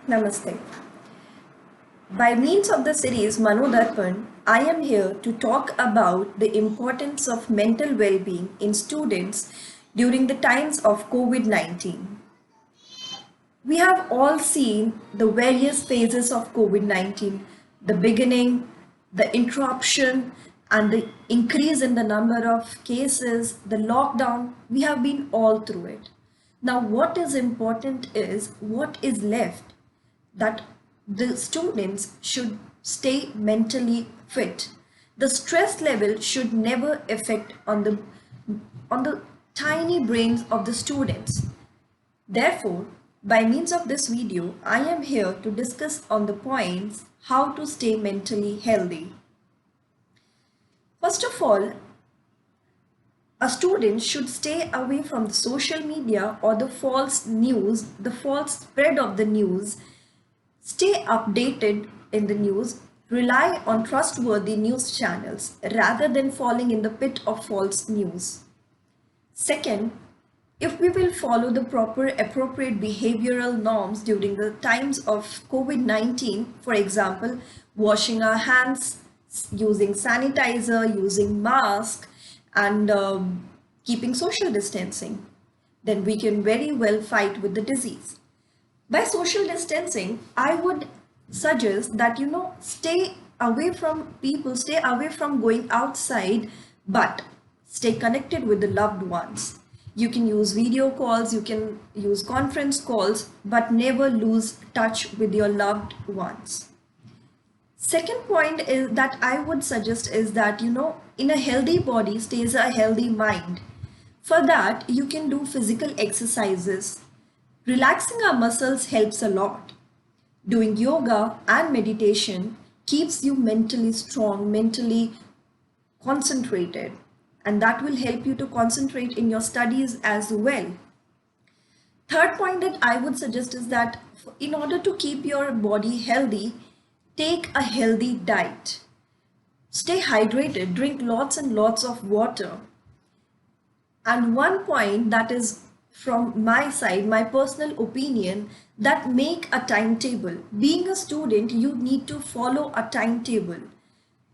Namaste. By means of the series Manodarpan, I am here to talk about the importance of mental well being in students during the times of COVID 19. We have all seen the various phases of COVID 19, the beginning, the interruption, and the increase in the number of cases, the lockdown. We have been all through it. Now, what is important is what is left, that the students should stay mentally fit. The stress level should never affect on the tiny brains of the students. Therefore, by means of this video, I am here to discuss on the points how to stay mentally healthy. First of all, a student should stay away from the social media or the false news, the false spread of the news. Stay updated in the news. Rely on trustworthy news channels rather than falling in the pit of false news. Second, if we will follow the proper appropriate behavioral norms during the times of COVID-19, for example, washing our hands, using sanitizer, using mask, and keeping social distancing, then we can very well fight with the disease. By social distancing, I would suggest that stay away from people, stay away from going outside, but stay connected with the loved ones. You can use video calls, you can use conference calls, but never lose touch with your loved ones. Second point is that I would suggest is that in a healthy body stays a healthy mind. For that, you can do physical exercises. Relaxing our muscles helps a lot. Doing yoga and meditation keeps you mentally strong, mentally concentrated, and that will help you to concentrate in your studies as well. Third point that I would suggest is that in order to keep your body healthy, take a healthy diet. Stay hydrated, drink lots and lots of water. And one point that is from my side, my personal opinion, that make a timetable. Being a student, you need to follow a timetable.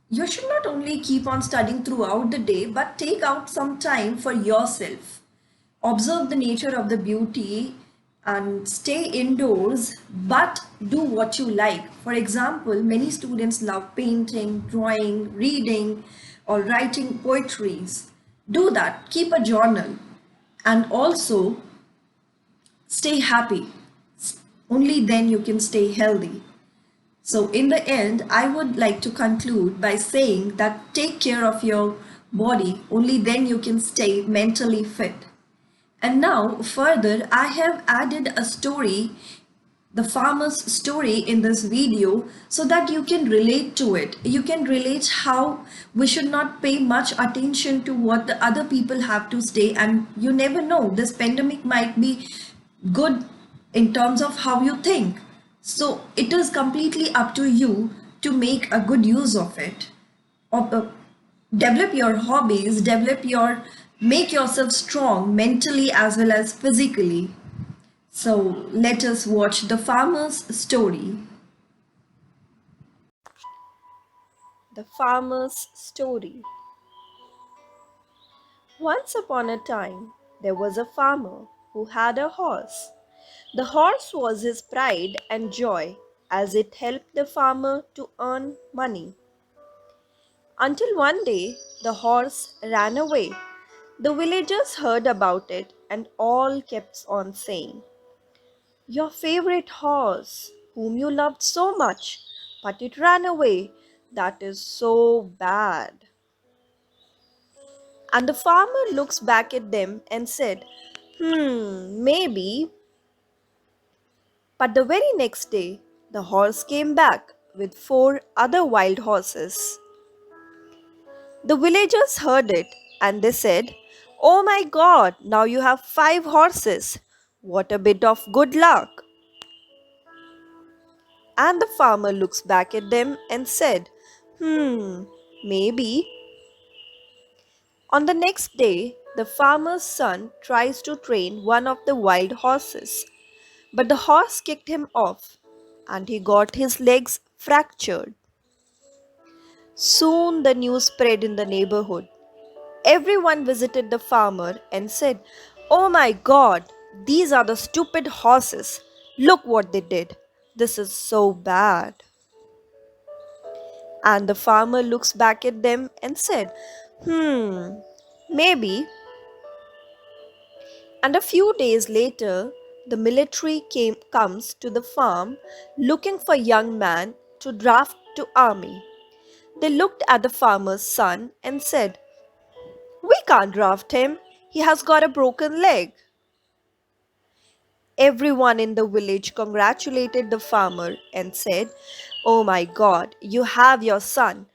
You should not only keep on studying throughout the day, but take out some time for yourself. Observe the nature of the beauty and stay indoors, but do what you like. For example, many students love painting, drawing, reading, or writing poetries. Do that. Keep a journal. And also stay happy. Only then you can stay healthy. So in the end, I would like to conclude by saying that take care of your body. Only then you can stay mentally fit. And now further, I have added a story, the farmer's story in this video, so that you can relate to it. You can relate how we should not pay much attention to what the other people have to say, and you never know, this pandemic might be good in terms of how you think. So it is completely up to you to make a good use of it. Develop your hobbies, make yourself strong mentally as well as physically. So let us watch the farmer's story. The farmer's story. Once upon a time, there was a farmer who had a horse. The horse was his pride and joy as it helped the farmer to earn money. Until one day, the horse ran away. The villagers heard about it and all kept on saying, "Your favorite horse, whom you loved so much, but it ran away. That is so bad." And the farmer looks back at them and said, maybe. But the very next day, the horse came back with four other wild horses. The villagers heard it and they said, "Oh my God, now you have five horses. What a bit of good luck." And the farmer looks back at them and said, maybe. On the next day, the farmer's son tries to train one of the wild horses, but the horse kicked him off. and he got his legs fractured. Soon the news spread in the neighborhood. Everyone visited the farmer and said, "Oh my God, these are the stupid horses. Look what they did. This is so bad." And the farmer looks back at them and said, maybe. And a few days later, the military comes to the farm looking for young man to draft to army. They looked at the farmer's son and said, "We can't draft him. He has got a broken leg." Everyone in the village congratulated the farmer and said, "Oh my God, you have your son.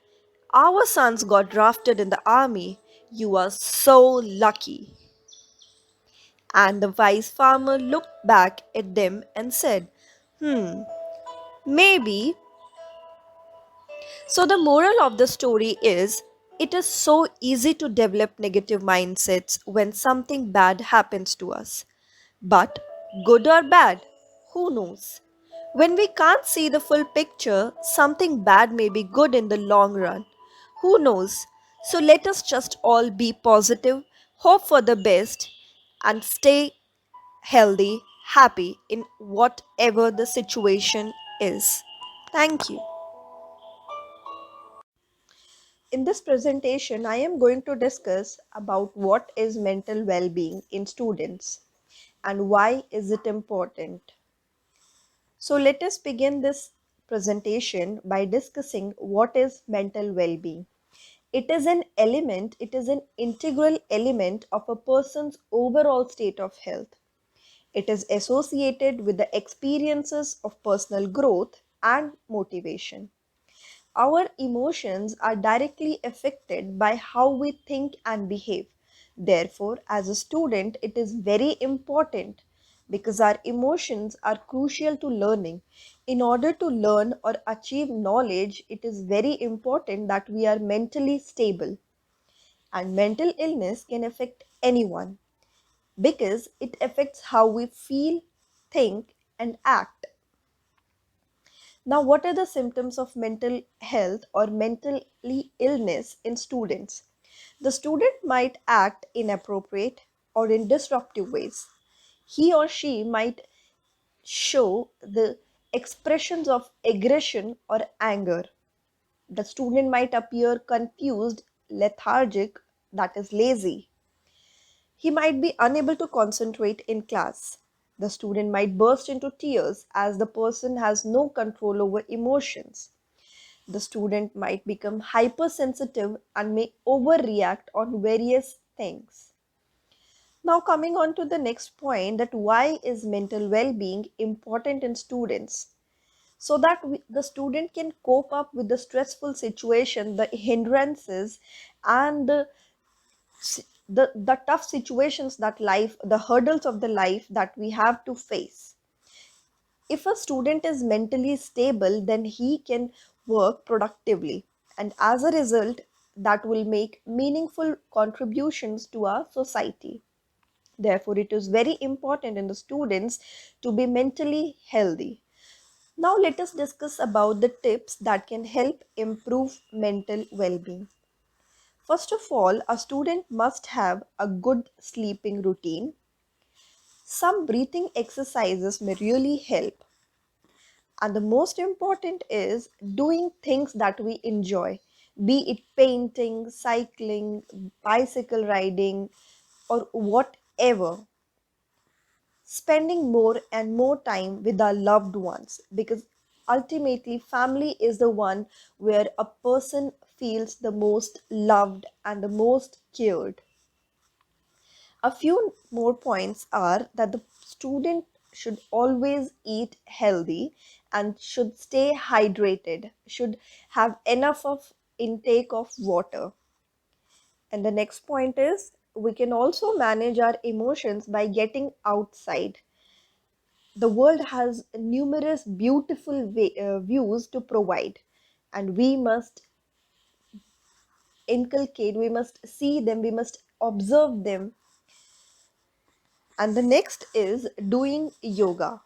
Our sons got drafted in the army. You are so lucky." And the wise farmer looked back at them and said, maybe. So, the moral of the story is it is so easy to develop negative mindsets when something bad happens to us. But good or bad, who knows? When we can't see the full picture, something bad may be good in the long run. Who knows? So let us just all be positive, hope for the best, and stay healthy, happy in whatever the situation is. Thank you. In this presentation, I am going to discuss about what is mental well-being in students and why is it important. So let us begin this presentation by discussing what is mental well-being. It is an element, it is an integral element of a person's overall state of health. It is associated with the experiences of personal growth and motivation. Our emotions are directly affected by how we think and behave. Therefore, as a student, it is very important because our emotions are crucial to learning. In order to learn or achieve knowledge, it is very important that we are mentally stable. And mental illness can affect anyone because it affects how we feel, think, and act. Now, what are the symptoms of mental health or mentally illness in students? The student might act inappropriate or in disruptive ways. He or she might show the expressions of aggression or anger. The student might appear confused, lethargic, that is lazy. He might be unable to concentrate in class. The student might burst into tears as the person has no control over emotions. The student might become hypersensitive and may overreact on various things. Now, coming on to the next point, that why is mental well-being important in students? So that the student can cope up with the stressful situation, the hindrances, and the tough situations that life, the hurdles of the life that we have to face. If a student is mentally stable, then he can work productively, and as a result, that will make meaningful contributions to our society. Therefore, it is very important in the students to be mentally healthy. Now, let us discuss about the tips that can help improve mental well-being. First of all, a student must have a good sleeping routine. Some breathing exercises may really help. And the most important is doing things that we enjoy, be it painting, cycling, bicycle riding, or whatever. Spending more and more time with our loved ones, because ultimately, family is the one where a person feels the most loved and the most cared. A few more points are that the student should always eat healthy and should stay hydrated, should have enough of intake of water. And the next point is we can also manage our emotions by getting outside. The world has numerous beautiful views to provide, and we must inculcate, we must see them, we must observe them. And the next is doing yoga.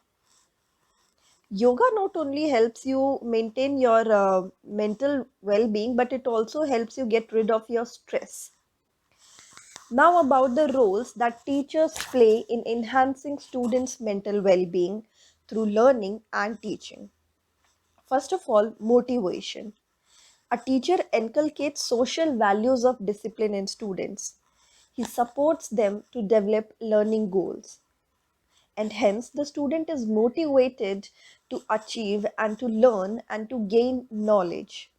Yoga not only helps you maintain your mental well-being, but it also helps you get rid of your stress. Now about the roles that teachers play in enhancing students' mental well-being through learning and teaching. First of all, motivation. A teacher inculcates social values of discipline in students. He supports them to develop learning goals, and hence the student is motivated to achieve and to learn and to gain knowledge.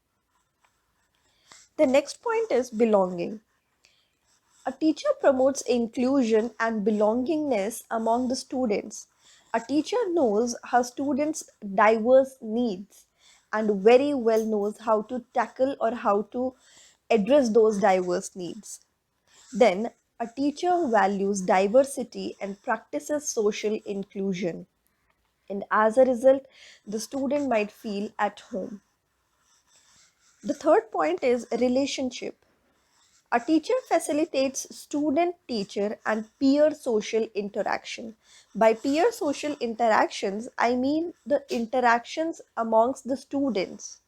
The next point is belonging. A teacher promotes inclusion and belongingness among the students. A teacher knows her students' diverse needs and very well knows how to tackle or how to address those diverse needs. Then, a teacher values diversity and practices social inclusion. And as a result, the student might feel at home. The third point is relationship. A teacher facilitates student, teacher, and peer social interaction. By peer social interactions, I mean the interactions amongst the students.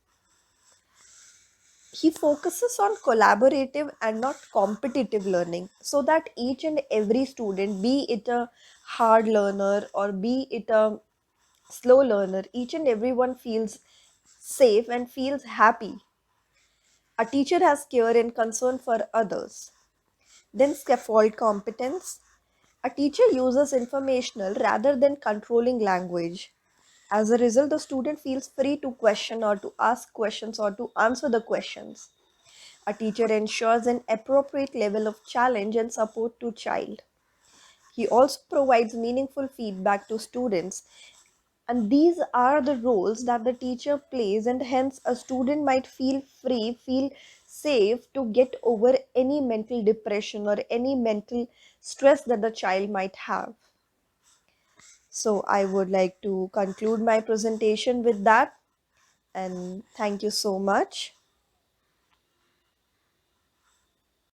He focuses on collaborative and not competitive learning so that each and every student, be it a hard learner or be it a slow learner, each and everyone feels safe and feels happy. A teacher has care and concern for others. Then scaffold competence. A teacher uses informational rather than controlling language. As a result, the student feels free to question or to ask questions or to answer the questions. A teacher ensures an appropriate level of challenge and support to child. He also provides meaningful feedback to students, and these are the roles that the teacher plays, and hence a student might feel free, feel safe to get over any mental depression or any mental stress that the child might have. So I would like to conclude my presentation with that, and thank you so much.